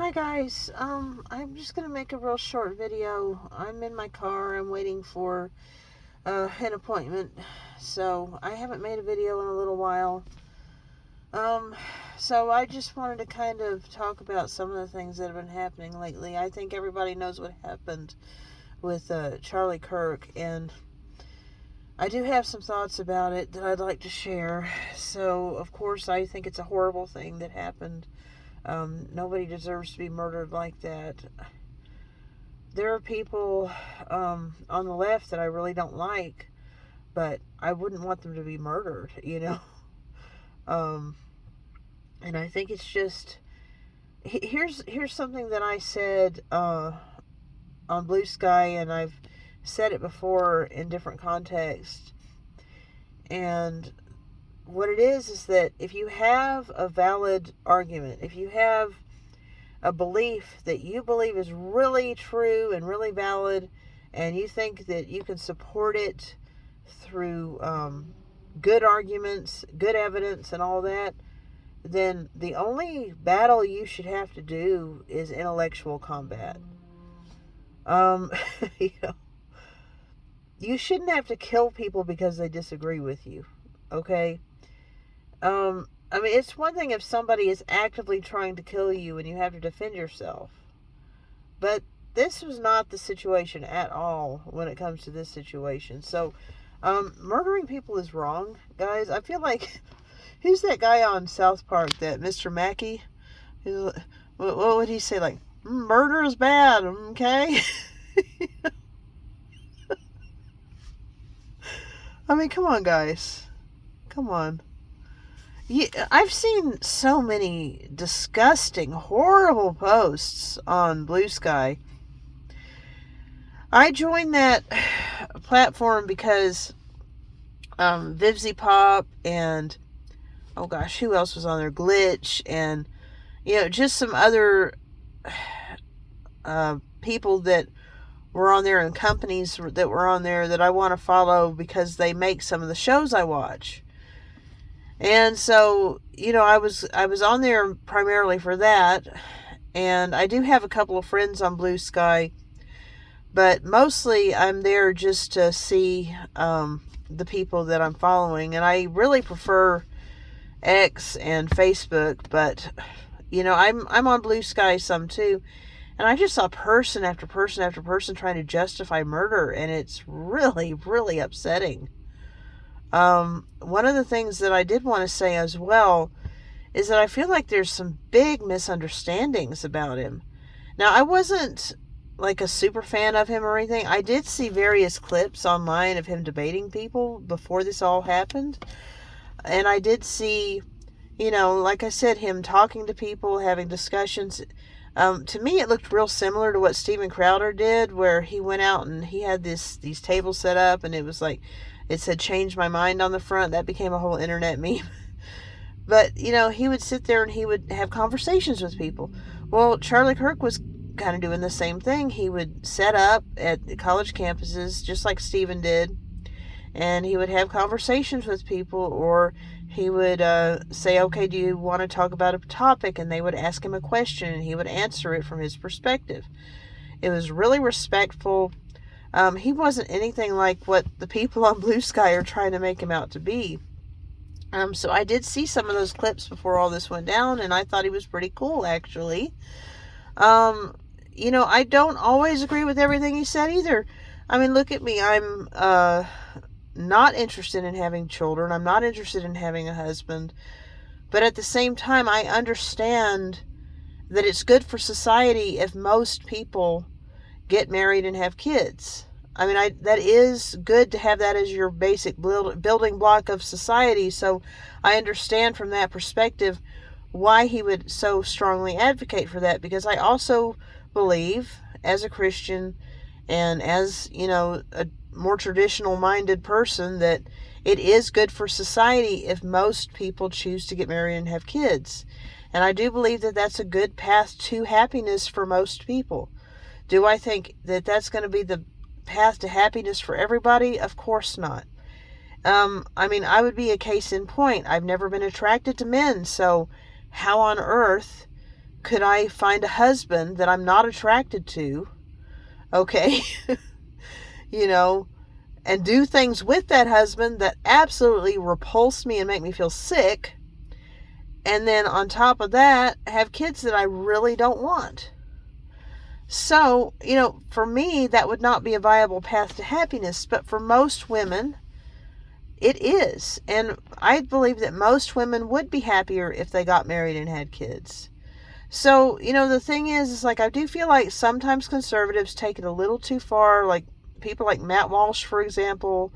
Hi guys, I'm just gonna make a real short video. I'm in my car, I'm waiting for an appointment, so I haven't made a video in a little while. Um, so I just wanted to kind of talk about some of the things that have been happening lately. I think everybody knows what happened with Charlie Kirk, and I do have some thoughts about it that I'd like to share. So, of course, I think it's a horrible thing that happened. Nobody deserves to be murdered like that. There are people on the left that I really don't like, but I wouldn't want them to be murdered. Um, and I think it's just here's something that I said on Blue Sky, and I've said it before in different contexts. And what it is that if you have a valid argument, if you have a belief that you believe is really true and really valid, and you think that you can support it through good arguments, good evidence, and all that, then the only battle you should have to do is intellectual combat. Um, you know, you shouldn't have to kill people because they disagree with you. Okay. I mean, it's one thing if somebody is actively trying to kill you and you have to defend yourself. But this was not the situation at all when it comes to this situation. So, murdering people is wrong, guys. I feel like, who's that guy on South Park, that Mr. Mackey? What would he say? Like, murder is bad, okay? I mean, come on, guys. Come on. I've seen so many disgusting, horrible posts on Blue Sky. I joined that platform because Vivzy Pop and, oh gosh, who else was on there? Glitch, and just some other people that were on there, and companies that were on there that I want to follow because they make some of the shows I watch. And so, I was on there primarily for that, and I do have a couple of friends on Blue Sky, but mostly I'm there just to see the people that I'm following, and I really prefer X and Facebook, but I'm on Blue Sky some too, and I just saw person after person after person trying to justify murder, and it's really, really upsetting. One of the things that I did want to say as well is that I feel like there's some big misunderstandings about him. Now, I wasn't like a super fan of him or anything. I did see various clips online of him debating people before this all happened. And I did see, like I said, him talking to people, having discussions. To me, it looked real similar to what Steven Crowder did, where he went out and he had these tables set up, and it was like, it said "change my mind" on the front. That became a whole internet meme. But, he would sit there and he would have conversations with people. Well, Charlie Kirk was kind of doing the same thing. He would set up at the college campuses, just like Steven did, and he would have conversations with people, or he would say, okay, do you want to talk about a topic? And they would ask him a question, and he would answer it from his perspective. It was really respectful. He wasn't anything like what the people on Blue Sky are trying to make him out to be. So I did see some of those clips before all this went down, and I thought he was pretty cool, actually. I don't always agree with everything he said either. I mean, look at me. I'm not interested in having children. I'm not interested in having a husband. But at the same time, I understand that it's good for society if most people get married and have kids. I mean, that is good to have that as your basic building block of society. So I understand from that perspective why he would so strongly advocate for that, because I also believe, as a Christian and as, a more traditional minded person, that it is good for society if most people choose to get married and have kids. And I do believe that that's a good path to happiness for most people. Do I think that that's going to be the path to happiness for everybody? Of course not. I mean, I would be a case in point. I've never been attracted to men, so how on earth could I find a husband that I'm not attracted to, okay, you know, and do things with that husband that absolutely repulse me and make me feel sick, and then on top of that, have kids that I really don't want. So, for me, that would not be a viable path to happiness, but for most women, it is. And I believe that most women would be happier if they got married and had kids. So, the thing is like, I do feel like sometimes conservatives take it a little too far, like people like Matt Walsh, for example,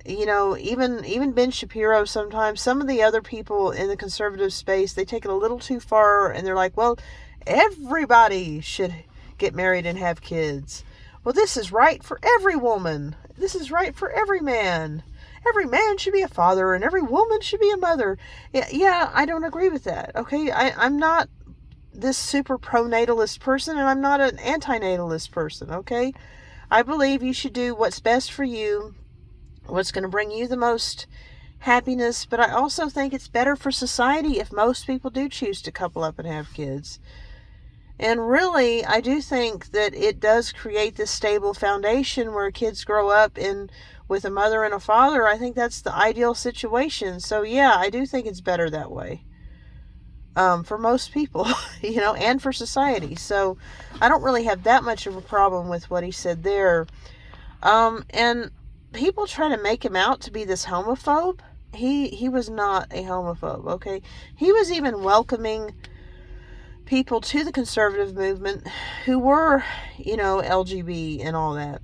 even Ben Shapiro sometimes, some of the other people in the conservative space, they take it a little too far, and they're like, well, everybody should get married and have kids. Well, this is right for every woman. This is right for every man. Every man should be a father, and every woman should be a mother. Yeah, I don't agree with that, okay? I'm not this super pro-natalist person, and I'm not an anti-natalist person, okay? I believe you should do what's best for you, what's going to bring you the most happiness, but I also think it's better for society if most people do choose to couple up and have kids. And really, I do think that it does create this stable foundation where kids grow up with a mother and a father. I think that's the ideal situation. So yeah, I do think it's better that way. For most people, and for society. So I don't really have that much of a problem with what he said there. And people try to make him out to be this homophobe. He was not a homophobe, okay? He was even welcoming people to the conservative movement who were, LGBT and all that.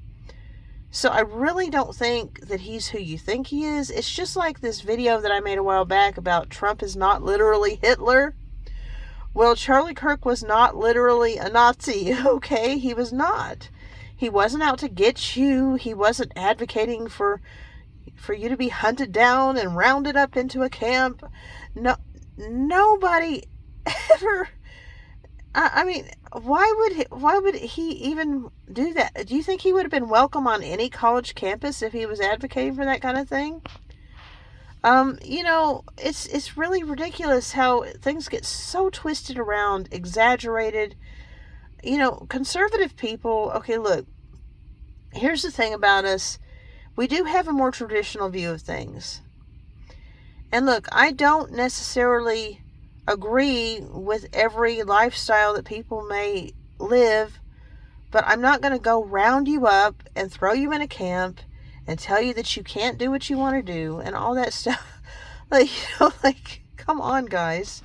So I really don't think that he's who you think he is. It's just like this video that I made a while back about Trump is not literally Hitler. Well, Charlie Kirk was not literally a Nazi, okay? He was not. He wasn't out to get you. He wasn't advocating for you to be hunted down and rounded up into a camp. No, nobody ever. I mean, why would he even do that? Do you think he would have been welcome on any college campus if he was advocating for that kind of thing? It's really ridiculous how things get so twisted around, exaggerated. Conservative people, okay, look, here's the thing about us. We do have a more traditional view of things. And look, I don't necessarily agree with every lifestyle that people may live, but I'm not going to go round you up and throw you in a camp and tell you that you can't do what you want to do and all that stuff. Come on, guys.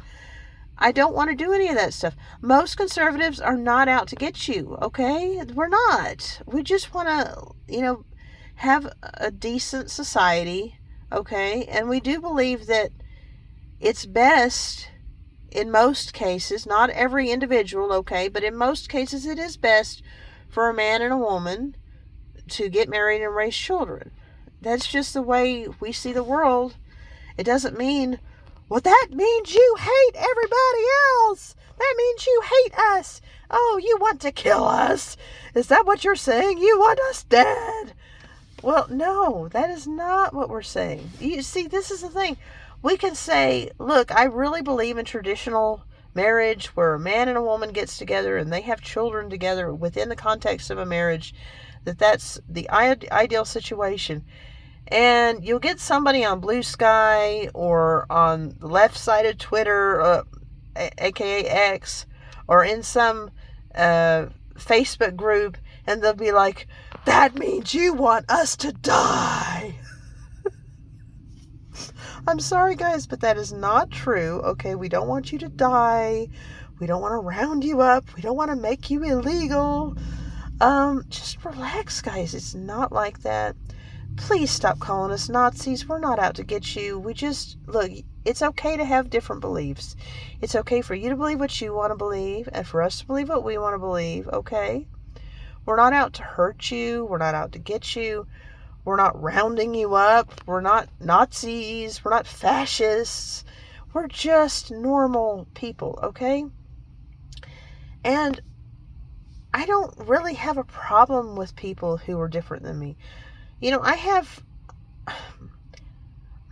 I don't want to do any of that stuff. Most conservatives are not out to get you, okay? We're not. We just want to, have a decent society, okay? And we do believe that it's best in most cases, not every individual, okay, but in most cases it is best for a man and a woman to get married and raise children. That's just the way we see the world. It doesn't mean, well, that means you hate everybody else. That means you hate us. Oh, you want to kill us. Is that what you're saying? You want us dead? Well, no, that is not what we're saying. You see, this is the thing. We can say, look, I really believe in traditional marriage where a man and a woman gets together and they have children together within the context of a marriage, that's the ideal situation. And you'll get somebody on Blue Sky or on the left side of Twitter, aka X, or in some Facebook group, and they'll be like, that means you want us to die. I'm sorry, guys, but that is not true, okay? We don't want you to die. We don't want to round you up. We don't want to make you illegal. Just relax, guys. It's not like that. Please stop calling us Nazis. We're not out to get you. We just, look, it's okay to have different beliefs. It's okay for you to believe what you want to believe and for us to believe what we want to believe, okay? We're not out to hurt you. We're not out to get you. We're not rounding you up. We're not Nazis. We're not fascists. We're just normal people, okay? And I don't really have a problem with people who are different than me. I have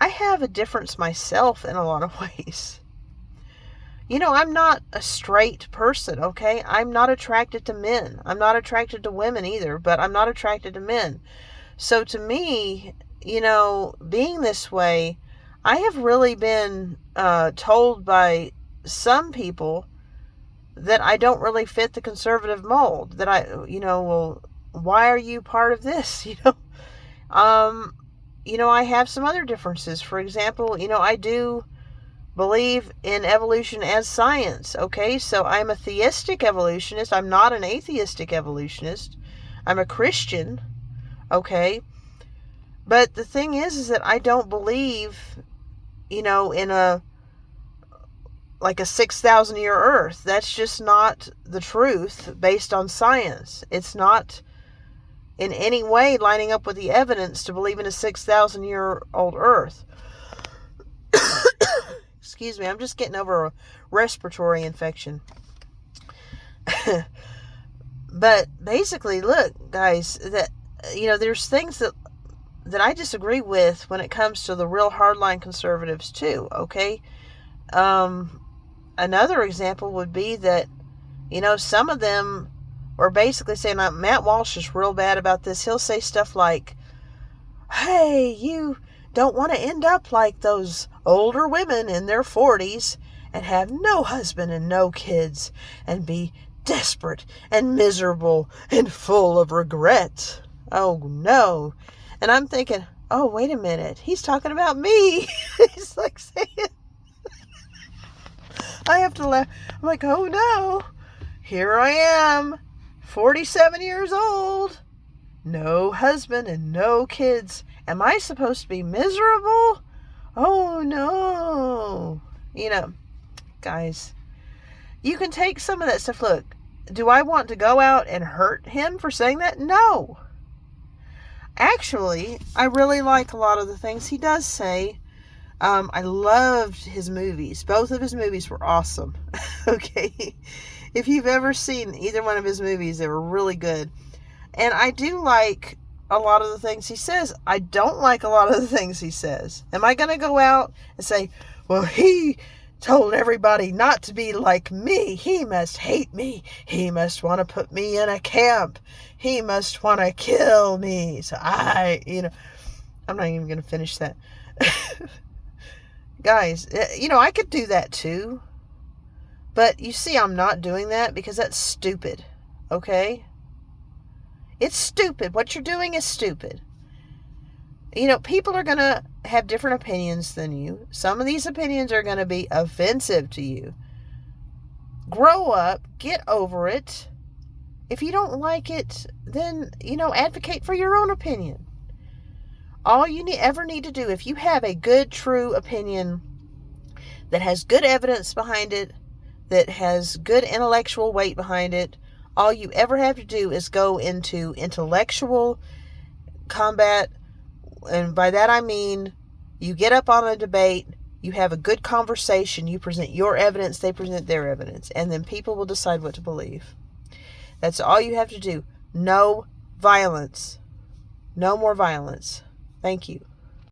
a difference myself in a lot of ways. I'm not a straight person, okay? I'm not attracted to men. I'm not attracted to women either, but I'm not attracted to men. So to me, being this way, I have really been told by some people that I don't really fit the conservative mold. That well, why are you part of this? I have some other differences. For example, I do believe in evolution as science, okay? So I'm a theistic evolutionist. I'm not an atheistic evolutionist. I'm a Christian, okay? But the thing is that I don't believe, in a 6,000 year earth. That's just not the truth based on science. It's not in any way lining up with the evidence to believe in a 6,000 year old earth. Excuse me, I'm just getting over a respiratory infection. But basically, look, guys, that there's things that I disagree with when it comes to the real hardline conservatives too, okay? Another example would be that, some of them are basically saying, Matt Walsh is real bad about this. He'll say stuff like, hey, you don't want to end up like those older women in their 40s and have no husband and no kids and be desperate and miserable and full of regret. Oh, no. And I'm thinking, oh, wait a minute. He's talking about me. He's like saying, I have to laugh. I'm like, oh, no. Here I am, 47 years old, no husband and no kids. Am I supposed to be miserable? Oh, no. Guys, you can take some of that stuff. Look, do I want to go out and hurt him for saying that? No. Actually, I really like a lot of the things he does say. I loved his movies. Both of his movies were awesome. Okay. If you've ever seen either one of his movies, they were really good. And I do like a lot of the things he says. I don't like a lot of the things he says. Am I going to go out and say, well, he told everybody not to be like me. He must hate me. He must want to put me in a camp. He must want to kill me. So I'm not even going to finish that. Guys, I could do that too. But you see, I'm not doing that because that's stupid. Okay? It's stupid. What you're doing is stupid. People are going to have different opinions than you. Some of these opinions are going to be offensive to you. Grow up. Get over it. If you don't like it, then, advocate for your own opinion. All you ever need to do, if you have a good, true opinion that has good evidence behind it, that has good intellectual weight behind it, all you ever have to do is go into intellectual combat. And by that I mean, you get up on a debate, you have a good conversation, you present your evidence, they present their evidence, and then people will decide what to believe. That's all you have to do. No violence. No more violence. Thank you.